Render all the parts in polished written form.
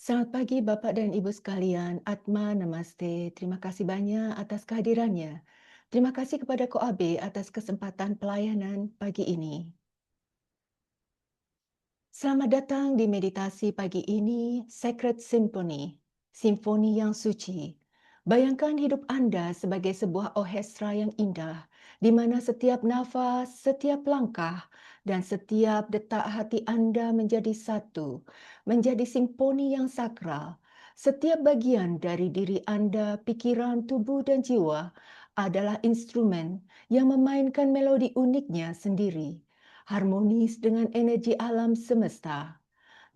Selamat pagi Bapak dan Ibu sekalian. Atma Namaste. Terima kasih banyak atas kehadirannya. Terima kasih kepada Koabe atas kesempatan pelayanan pagi ini. Selamat datang di meditasi pagi ini, Sacred Symphony, Simfoni yang suci. Bayangkan hidup Anda sebagai sebuah orkestra yang indah, di mana setiap nafas, setiap langkah, dan setiap detak hati Anda menjadi satu, menjadi simfoni yang sakral. Setiap bagian dari diri Anda, pikiran, tubuh, dan jiwa adalah instrumen yang memainkan melodi uniknya sendiri, harmonis dengan energi alam semesta.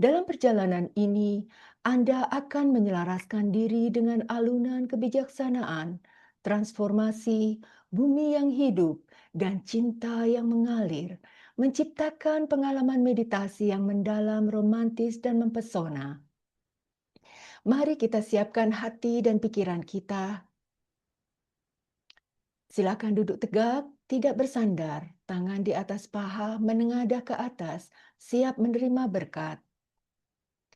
Dalam perjalanan ini, Anda akan menyelaraskan diri dengan alunan kebijaksanaan, transformasi, bumi yang hidup, dan cinta yang mengalir, menciptakan pengalaman meditasi yang mendalam, romantis, dan mempesona. Mari kita siapkan hati dan pikiran kita. Silakan duduk tegak, tidak bersandar, tangan di atas paha menengadah ke atas, siap menerima berkat.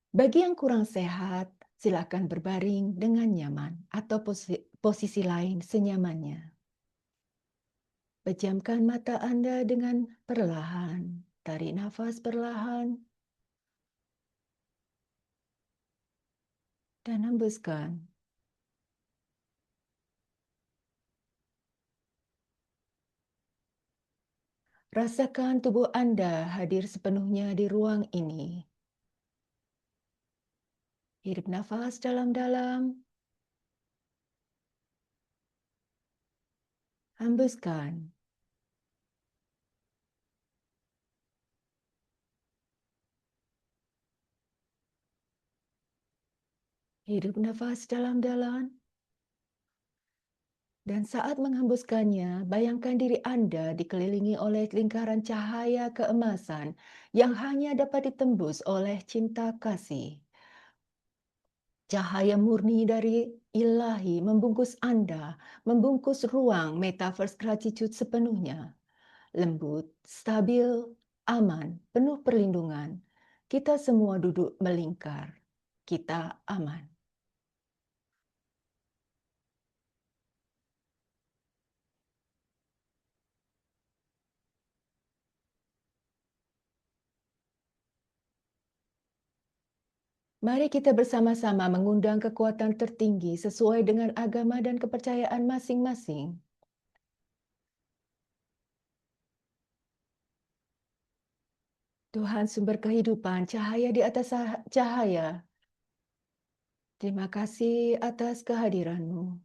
Bagi yang kurang sehat, silakan berbaring dengan nyaman atau posisi lain senyamannya. Pejamkan mata Anda dengan perlahan. Tarik nafas perlahan dan hembuskan. Rasakan tubuh Anda hadir sepenuhnya di ruang ini. Hirup nafas dalam-dalam, hembuskan. Hirup nafas dalam-dalam. Dan saat menghembuskannya, bayangkan diri Anda dikelilingi oleh lingkaran cahaya keemasan yang hanya dapat ditembus oleh cinta kasih. Cahaya murni dari ilahi membungkus Anda, membungkus ruang metaverse gratitude sepenuhnya. Lembut, stabil, aman, penuh perlindungan. Kita semua duduk melingkar. Kita aman. Mari kita bersama-sama mengundang kekuatan tertinggi sesuai dengan agama dan kepercayaan masing-masing. Tuhan sumber kehidupan, cahaya di atas cahaya. Terima kasih atas kehadiran-Mu.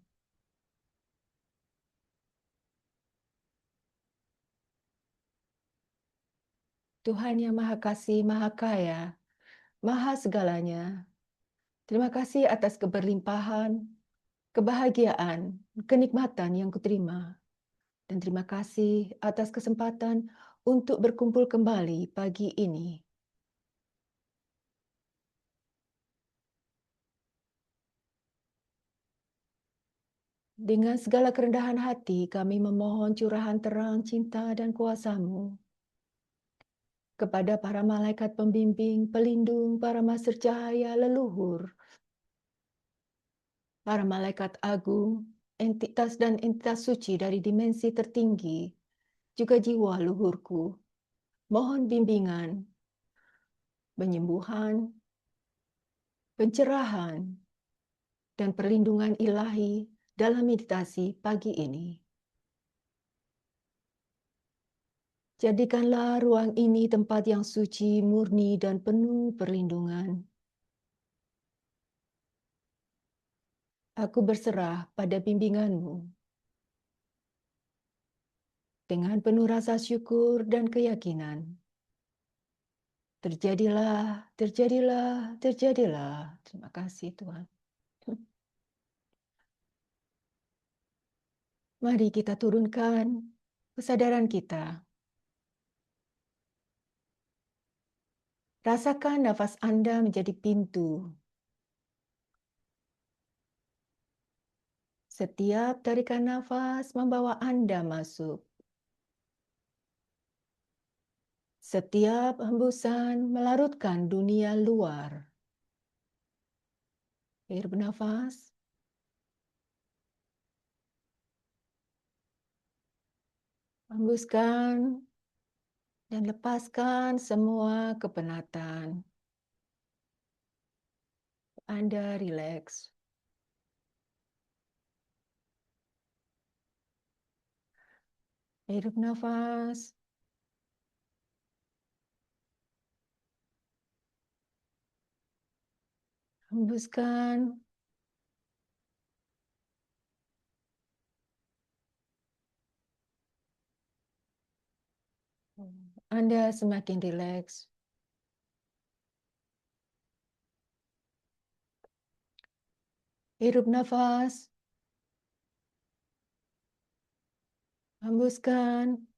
Tuhan yang Maha Kasih, Maha Kaya, Maha segalanya. Terima kasih atas keberlimpahan, kebahagiaan, kenikmatan yang kuterima. Dan terima kasih atas kesempatan untuk berkumpul kembali pagi ini. Dengan segala kerendahan hati, kami memohon curahan terang, cinta, dan kuasa-Mu kepada para malaikat pembimbing, pelindung, para master cahaya, leluhur, para malaikat agung, entitas dan entitas suci dari dimensi tertinggi, juga jiwa luhurku. Mohon bimbingan, penyembuhan, pencerahan, dan perlindungan ilahi dalam meditasi pagi ini. Jadikanlah ruang ini tempat yang suci, murni, dan penuh perlindungan. Aku berserah pada bimbingan-Mu. Dengan penuh rasa syukur dan keyakinan. Terjadilah, terjadilah, terjadilah. Terima kasih Tuhan. Mari kita turunkan kesadaran kita. Rasakan nafas Anda menjadi pintu. Setiap tarikan nafas membawa Anda masuk. Setiap hembusan melarutkan dunia luar. Hirup nafas, hembuskan, dan lepaskan semua kepenatan. Anda rileks. Hirup nafas, hembuskan, Anda semakin rileks. Hirup nafas, hembuskan,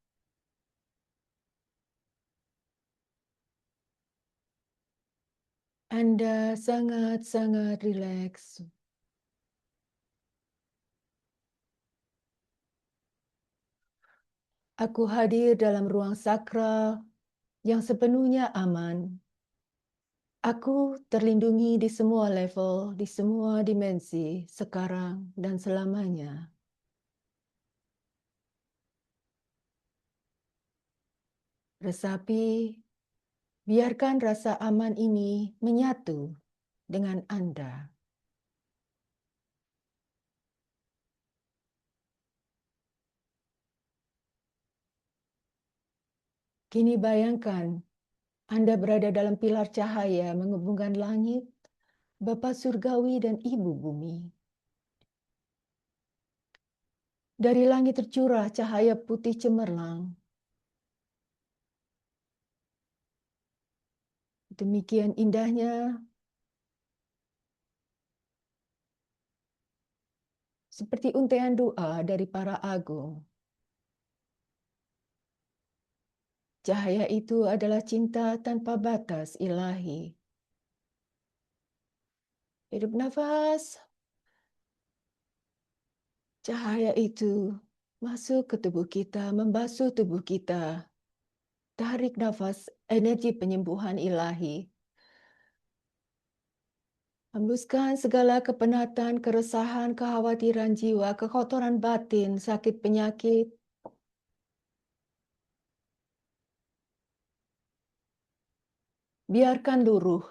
Anda sangat-sangat rileks. Aku hadir dalam ruang sakral yang sepenuhnya aman. Aku terlindungi di semua level, di semua dimensi, sekarang dan selamanya. Resapi, biarkan rasa aman ini menyatu dengan Anda. Kini bayangkan Anda berada dalam pilar cahaya menghubungkan langit, Bapa Surgawi dan Ibu Bumi. Dari langit tercurah cahaya putih cemerlang. Demikian indahnya, seperti untaian doa dari para agung. Cahaya itu adalah cinta tanpa batas ilahi. Hidup nafas, cahaya itu masuk ke tubuh kita, membasuh tubuh kita. Tarik nafas energi penyembuhan ilahi. Hembuskan segala kepenatan, keresahan, kekhawatiran jiwa, kekotoran batin, sakit penyakit. Biarkan luruh.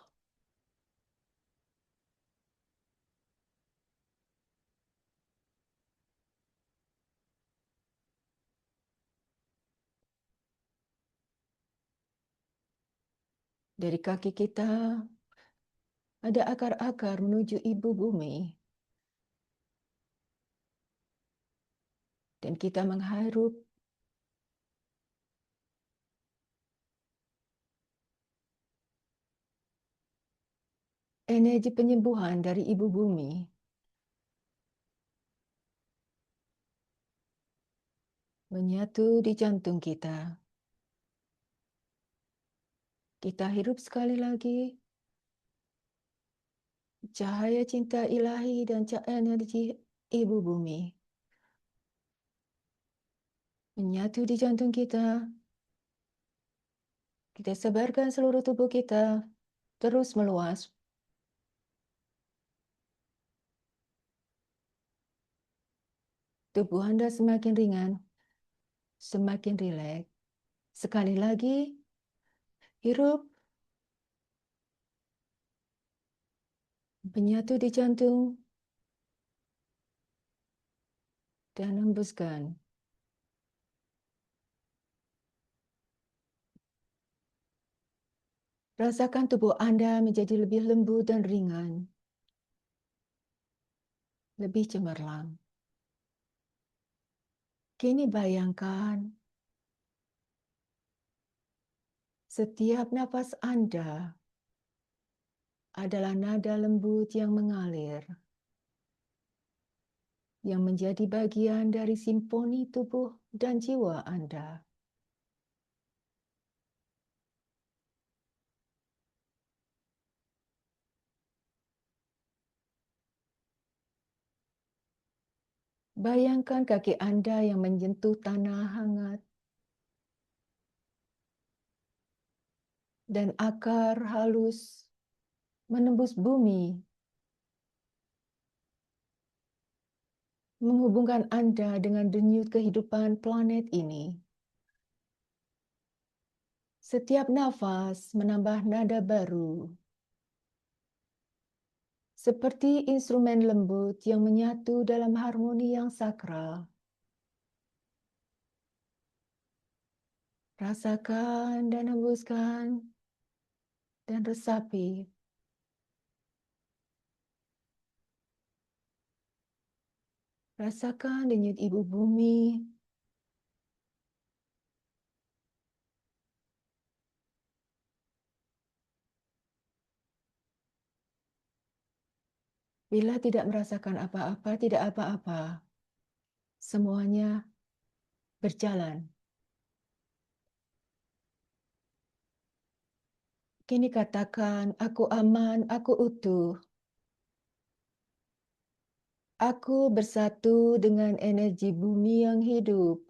Dari kaki kita ada akar-akar menuju ibu bumi. Dan kita menghirup energi penyembuhan dari ibu bumi. Menyatu di jantung kita. Kita hirup sekali lagi. Cahaya cinta ilahi dan cahaya energi ibu bumi. Menyatu di jantung kita. Kita sebarkan seluruh tubuh kita. Terus meluas. Tubuh Anda semakin ringan. Semakin rileks. Sekali lagi. Hirup. Menyatu di jantung. Dan hembuskan. Rasakan tubuh Anda menjadi lebih lembut dan ringan. Lebih cemerlang. Kini bayangkan setiap napas Anda adalah nada lembut yang mengalir, yang menjadi bagian dari simfoni tubuh dan jiwa Anda. Bayangkan kaki Anda yang menyentuh tanah hangat dan akar halus menembus bumi menghubungkan Anda dengan denyut kehidupan planet ini. Setiap nafas menambah nada baru, seperti instrumen lembut yang menyatu dalam harmoni yang sakral. Rasakan dan hembuskan dan resapi. Rasakan denyut ibu bumi. Bila tidak merasakan apa-apa, tidak apa-apa. Semuanya berjalan. Kini katakan, aku aman, aku utuh. Aku bersatu dengan energi bumi yang hidup.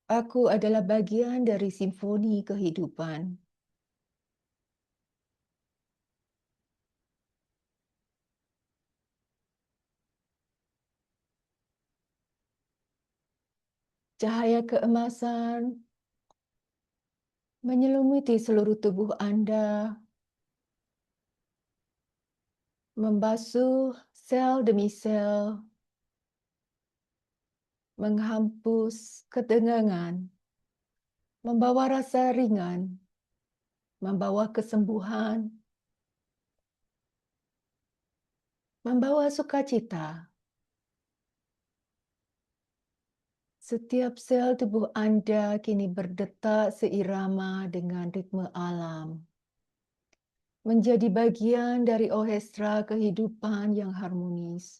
Aku adalah bagian dari simfoni kehidupan. Cahaya keemasan menyelimuti seluruh tubuh Anda, membasuh sel demi sel, menghapus ketegangan, membawa rasa ringan, membawa kesembuhan, membawa sukacita. Setiap sel tubuh Anda kini berdetak seirama dengan ritme alam, menjadi bagian dari orkestra kehidupan yang harmonis.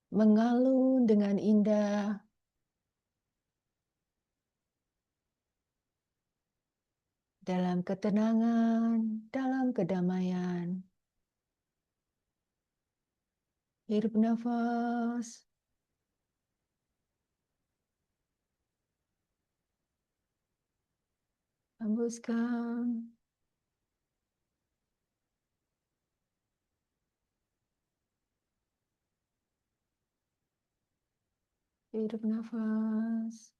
Mengalun dengan indah, dalam ketenangan, dalam kedamaian. Hirup nafas, hembuskan. Hirup nafas,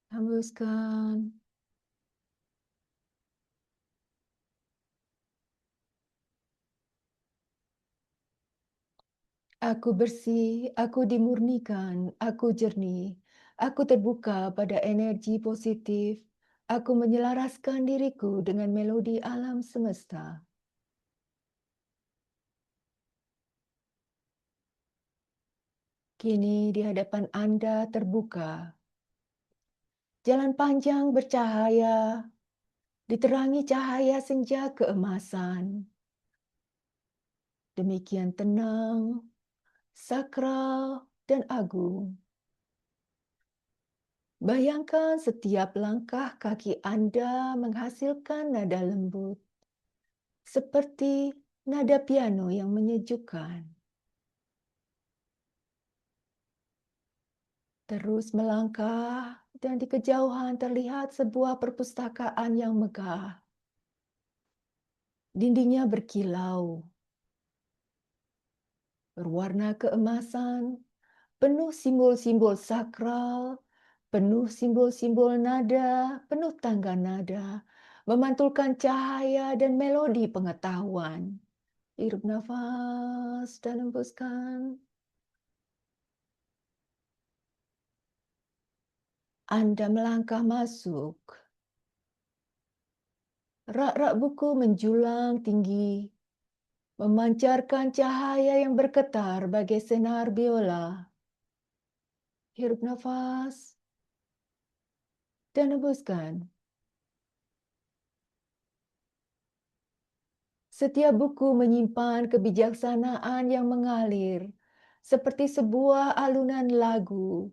hembuskan. Aku bersih, aku dimurnikan, aku jernih, aku terbuka pada energi positif, aku menyelaraskan diriku dengan melodi alam semesta. Kini di hadapan Anda terbuka, jalan panjang bercahaya, diterangi cahaya senja keemasan. Demikian tenang, sakral, dan agung. Bayangkan setiap langkah kaki Anda menghasilkan nada lembut, seperti nada piano yang menyejukkan. Terus melangkah, dan di kejauhan terlihat sebuah perpustakaan yang megah. Dindingnya berkilau, berwarna keemasan, penuh simbol-simbol sakral, penuh simbol-simbol nada, penuh tangga nada, memantulkan cahaya dan melodi pengetahuan. Hirup nafas dan hembuskan. Anda melangkah masuk. Rak-rak buku menjulang tinggi, memancarkan cahaya yang bergetar bagai senar biola. Hirup nafas dan hembuskan. Setiap buku menyimpan kebijaksanaan yang mengalir, seperti sebuah alunan lagu.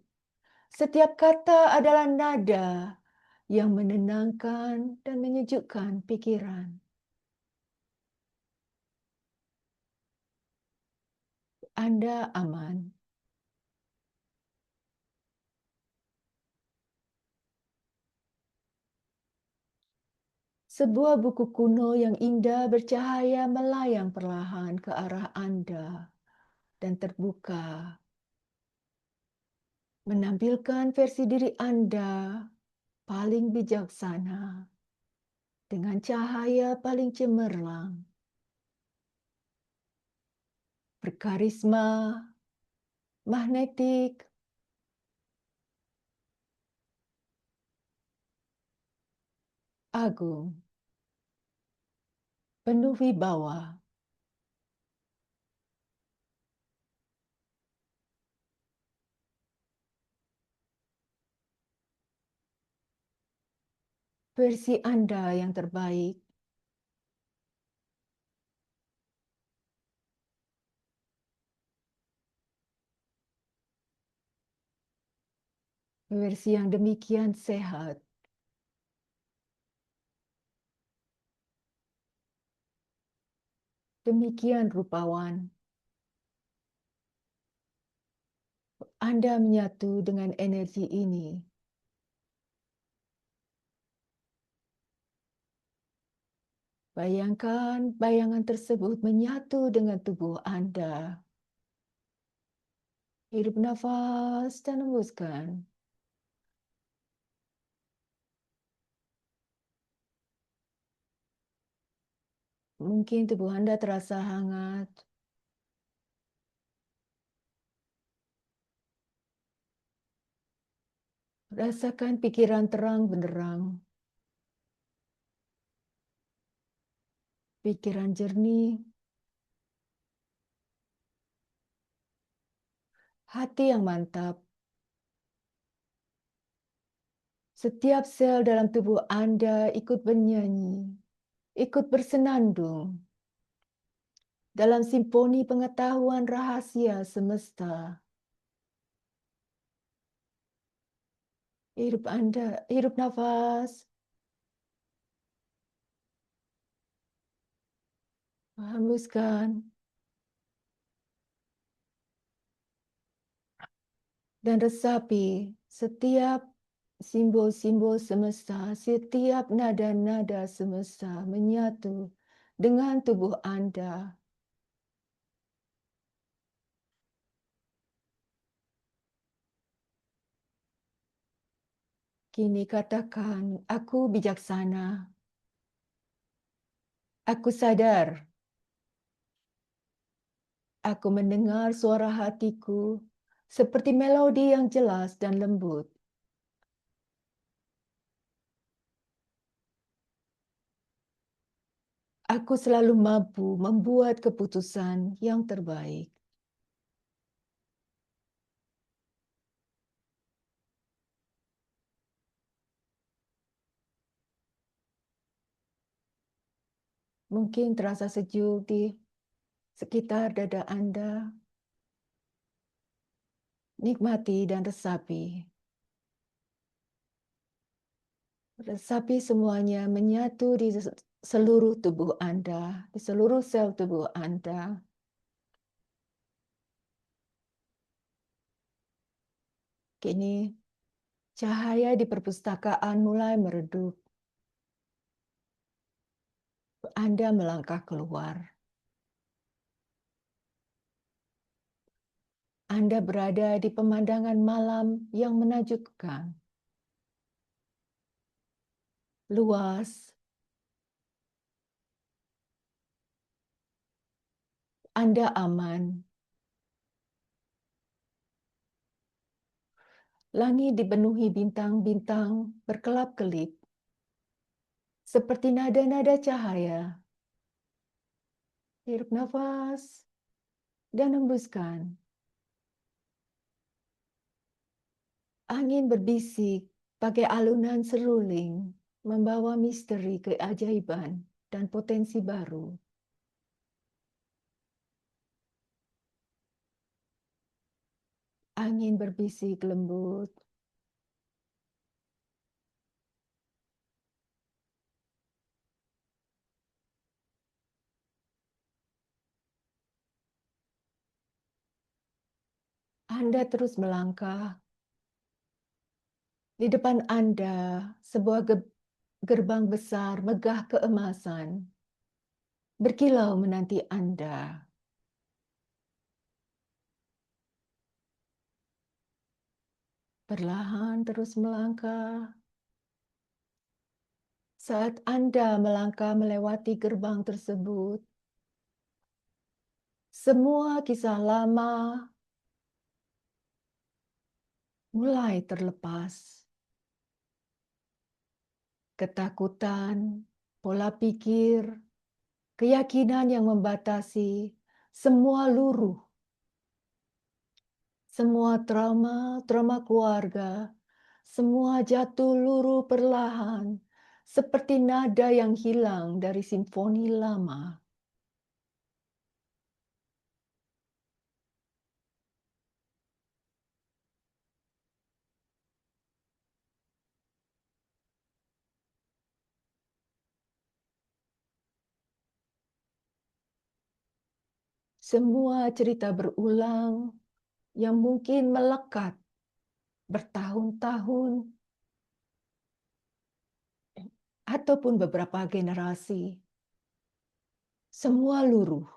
Setiap kata adalah nada yang menenangkan dan menyejukkan pikiran. Anda aman. Sebuah buku kuno yang indah bercahaya melayang perlahan ke arah Anda dan terbuka, menampilkan versi diri Anda paling bijaksana dengan cahaya paling cemerlang, berkarisma, magnetik, agung, penuh wibawa. Versi Anda yang terbaik, versi yang demikian sehat, demikian rupawan. Anda menyatu dengan energi ini. Bayangkan bayangan tersebut menyatu dengan tubuh Anda. Hirup nafas dan hembuskan. Mungkin tubuh Anda terasa hangat. Rasakan pikiran terang benderang, pikiran jernih, hati yang mantap. Setiap sel dalam tubuh Anda ikut bernyanyi, ikut bersenandung dalam simfoni pengetahuan rahasia semesta. Hirup nafas, hembuskan, dan resapi setiap simbol-simbol semesta, setiap nada-nada semesta menyatu dengan tubuh Anda. Kini katakan, aku bijaksana. Aku sadar. Aku mendengar suara hatiku seperti melodi yang jelas dan lembut. Aku selalu mampu membuat keputusan yang terbaik. Mungkin terasa sejuk di sekitar dada Anda. Nikmati dan resapi. Resapi semuanya menyatu di seluruh tubuh Anda, di seluruh sel tubuh Anda. Kini cahaya di perpustakaan mulai meredup. Anda melangkah keluar. Anda berada di pemandangan malam yang menakjubkan. Luas, Anda aman. Langit dipenuhi bintang-bintang berkelap-kelip, seperti nada-nada cahaya. Hirup nafas dan hembuskan. Angin berbisik pakai alunan seruling, membawa misteri keajaiban dan potensi baru. Angin berbisik lembut. Anda terus melangkah. Di depan Anda, sebuah gerbang besar megah keemasan, berkilau menanti Anda. Perlahan terus melangkah. Saat Anda melangkah melewati gerbang tersebut, semua kisah lama mulai terlepas. Ketakutan, pola pikir, keyakinan yang membatasi, semua luruh. Semua trauma keluarga, semua jatuh luruh perlahan, seperti nada yang hilang dari simfoni lama. Semua cerita berulang yang mungkin melekat bertahun-tahun ataupun beberapa generasi. Semua luruh.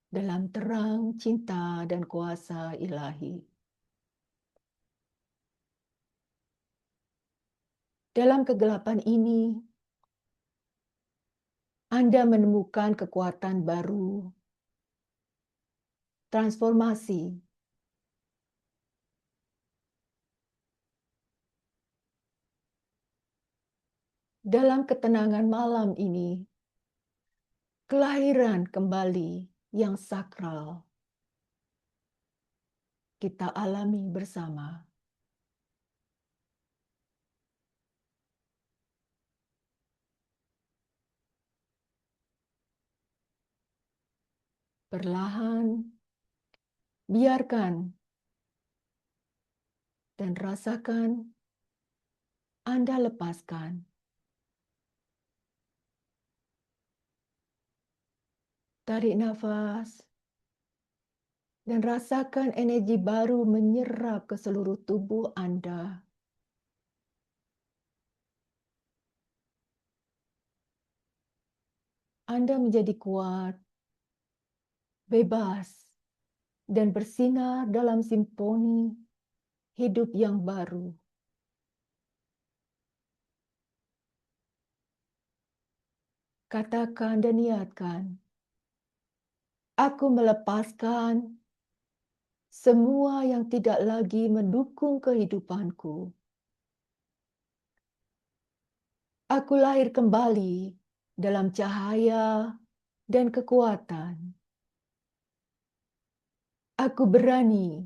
Dalam terang cinta dan kuasa ilahi. Dalam kegelapan ini, Anda menemukan kekuatan baru, transformasi. Dalam ketenangan malam ini, kelahiran kembali yang sakral kita alami bersama. Perlahan, biarkan dan rasakan Anda lepaskan. Tarik nafas dan rasakan energi baru menyerap ke seluruh tubuh Anda. Anda menjadi kuat, bebas, dan bersinar dalam simfoni hidup yang baru. Katakan dan niatkan, aku melepaskan semua yang tidak lagi mendukung kehidupanku. Aku lahir kembali dalam cahaya dan kekuatan. Aku berani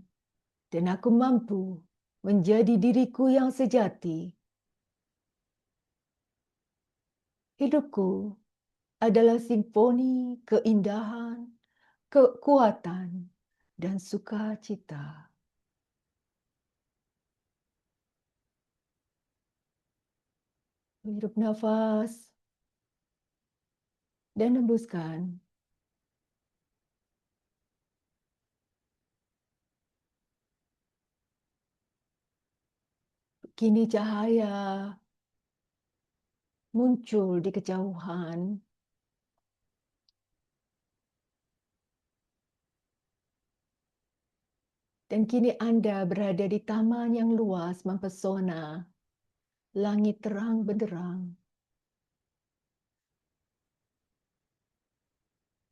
dan aku mampu menjadi diriku yang sejati. Hidupku adalah simfoni keindahan, kekuatan, dan sukacita. Hirup nafas dan hembuskan. Kini cahaya muncul di kejauhan. Dan kini Anda berada di taman yang luas mempesona. Langit terang benderang.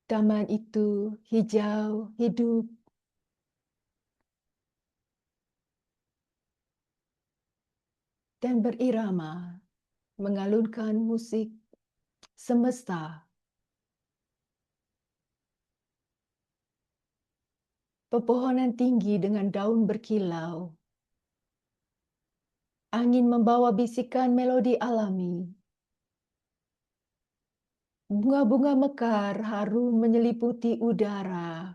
Taman itu hijau, hidup, dan berirama, mengalunkan musik semesta. Pepohonan tinggi dengan daun berkilau. Angin membawa bisikan melodi alami. Bunga-bunga mekar harum menyeliputi udara.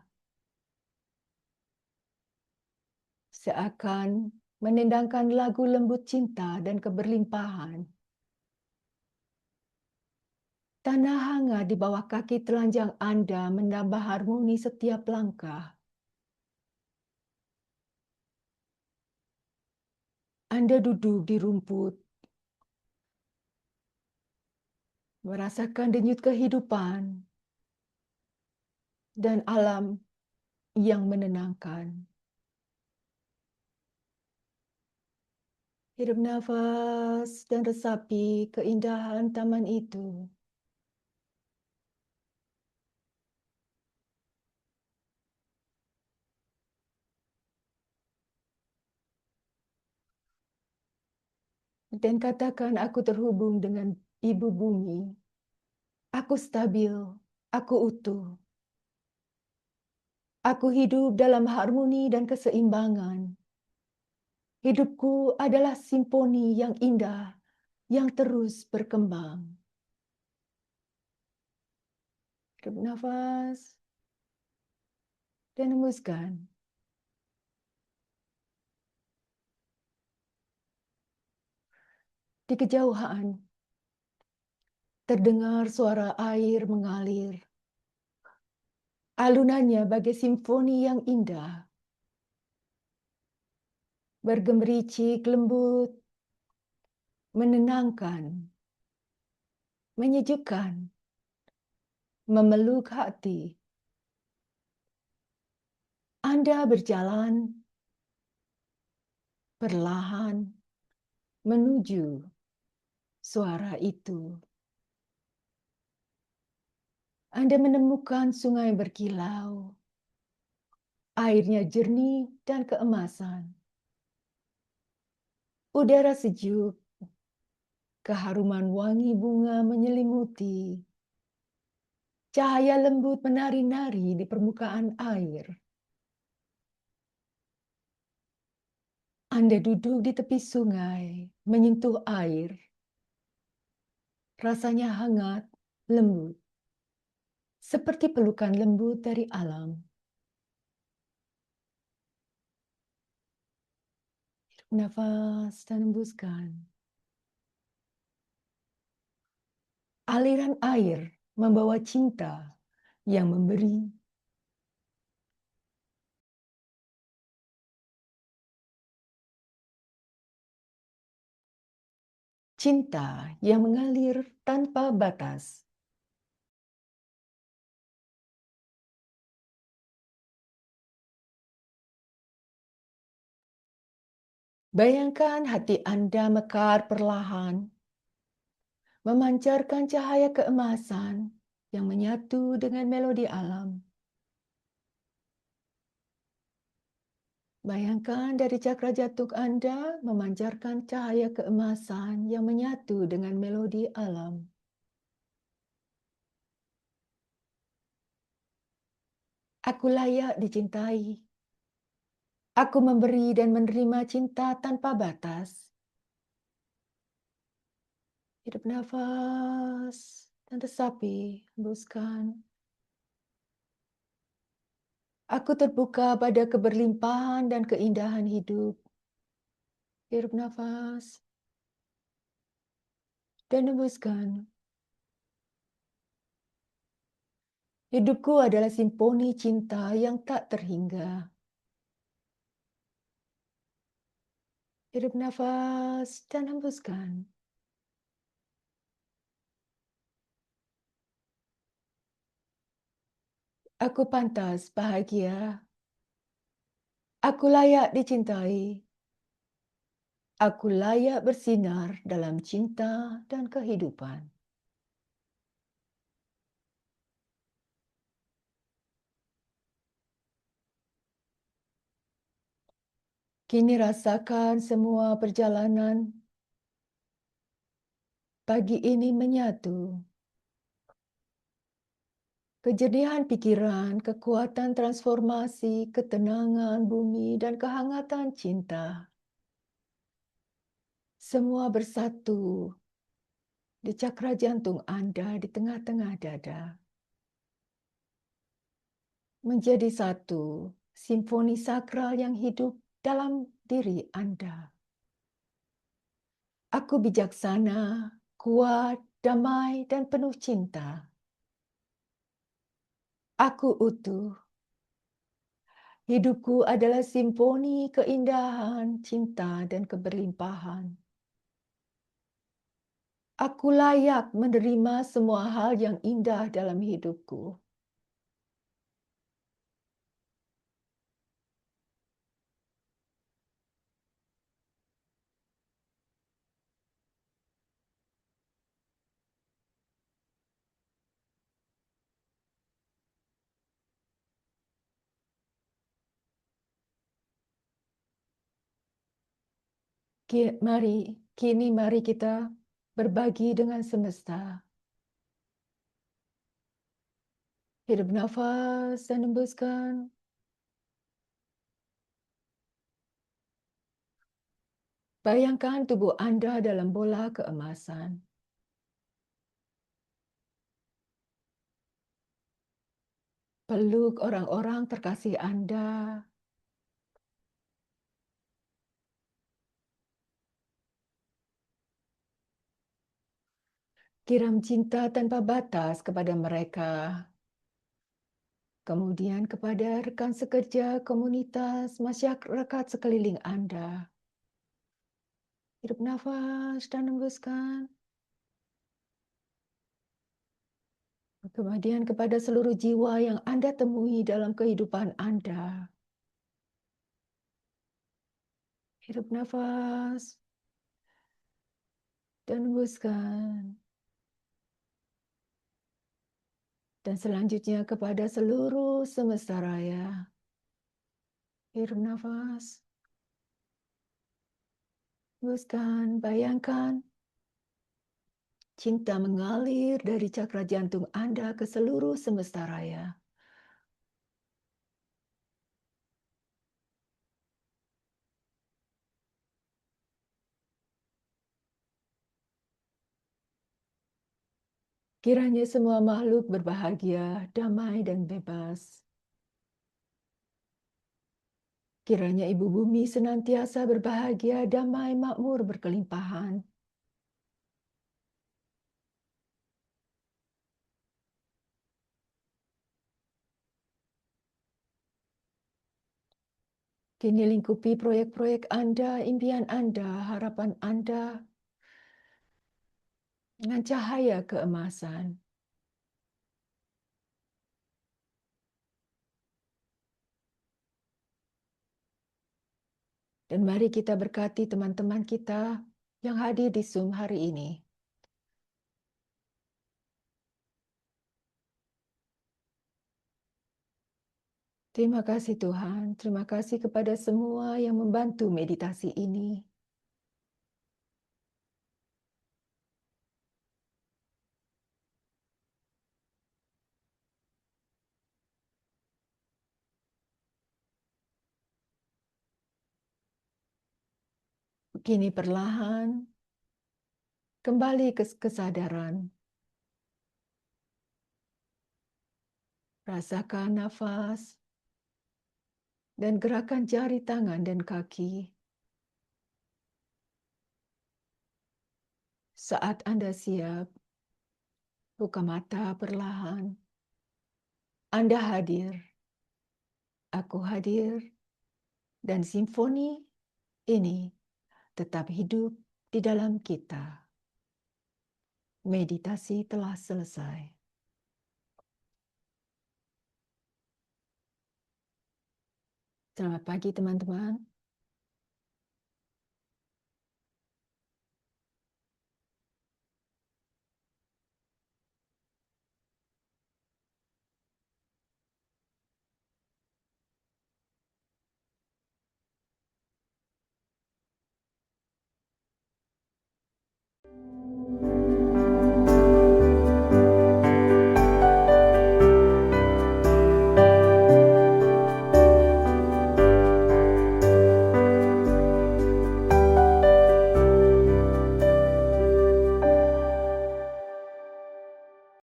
Seakan menendangkan lagu lembut cinta dan keberlimpahan. Tanah hangat di bawah kaki telanjang Anda menambah harmoni setiap langkah. Anda duduk di rumput, merasakan denyut kehidupan dan alam yang menenangkan. Hirup nafas dan resapi keindahan taman itu. Dan katakan aku terhubung dengan Ibu Bumi. Aku stabil, aku utuh. Aku hidup dalam harmoni dan keseimbangan. Hidupku adalah simfoni yang indah, yang terus berkembang. Hirup nafas dan hembuskan. Di kejauhan, terdengar suara air mengalir. Alunannya bagai simfoni yang indah. Bergemericik lembut, menenangkan, menyejukkan, memeluk hati. Anda berjalan perlahan menuju suara itu. Anda menemukan sungai berkilau, airnya jernih dan keemasan. Udara sejuk, keharuman wangi bunga menyelimuti. Cahaya lembut menari-nari di permukaan air. Anda duduk di tepi sungai, menyentuh air. Rasanya hangat, lembut, seperti pelukan lembut dari alam. Nafas dan hembuskan. Aliran air membawa cinta yang memberi. Cinta yang mengalir tanpa batas. Bayangkan hati Anda mekar perlahan, memancarkan cahaya keemasan yang menyatu dengan melodi alam. Bayangkan dari cakra jantung Anda memancarkan cahaya keemasan yang menyatu dengan melodi alam. Aku layak dicintai. Aku memberi dan menerima cinta tanpa batas. Hidup nafas dan resapi, hembuskan. Aku terbuka pada keberlimpahan dan keindahan hidup. Hirup nafas dan hembuskan. Hidupku adalah simfoni cinta yang tak terhingga. Hirup nafas dan hembuskan. Aku pantas bahagia. Aku layak dicintai. Aku layak bersinar dalam cinta dan kehidupan. Kini rasakan semua perjalanan pagi ini menyatu. Kejernihan pikiran, kekuatan transformasi, ketenangan bumi, dan kehangatan cinta. Semua bersatu di cakra jantung Anda di tengah-tengah dada. Menjadi satu simfoni sakral yang hidup dalam diri Anda. Aku bijaksana, kuat, damai, dan penuh cinta. Aku utuh. Hidupku adalah simfoni keindahan, cinta, dan keberlimpahan. Aku layak menerima semua hal yang indah dalam hidupku. Kini mari kita berbagi dengan semesta. Hidup nafas dan hembuskan. Bayangkan tubuh Anda dalam bola keemasan. Peluk orang-orang terkasih Anda. Kirim cinta tanpa batas kepada mereka. Kemudian kepada rekan sekerja, komunitas, masyarakat sekeliling Anda. Hidup nafas dan hembuskan. Kemudian kepada seluruh jiwa yang Anda temui dalam kehidupan Anda. Hidup nafas dan hembuskan. Dan selanjutnya kepada seluruh semesta raya. Hirup nafas. Hembuskan, bayangkan cinta mengalir dari cakra jantung Anda ke seluruh semesta raya. Kiranya semua makhluk berbahagia, damai, dan bebas. Kiranya Ibu Bumi senantiasa berbahagia, damai, makmur, berkelimpahan. Kini lingkupi proyek-proyek Anda, impian Anda, harapan Anda dengan cahaya keemasan. Dan mari kita berkati teman-teman kita yang hadir di Zoom hari ini. Terima kasih Tuhan, terima kasih kepada semua yang membantu meditasi ini. Kini perlahan kembali ke kesadaran. Rasakan nafas dan gerakan jari tangan dan kaki. Saat Anda siap, buka mata perlahan. Anda hadir, aku hadir, dan simfoni ini tetap hidup di dalam kita. Meditasi telah selesai. Selamat pagi teman-teman.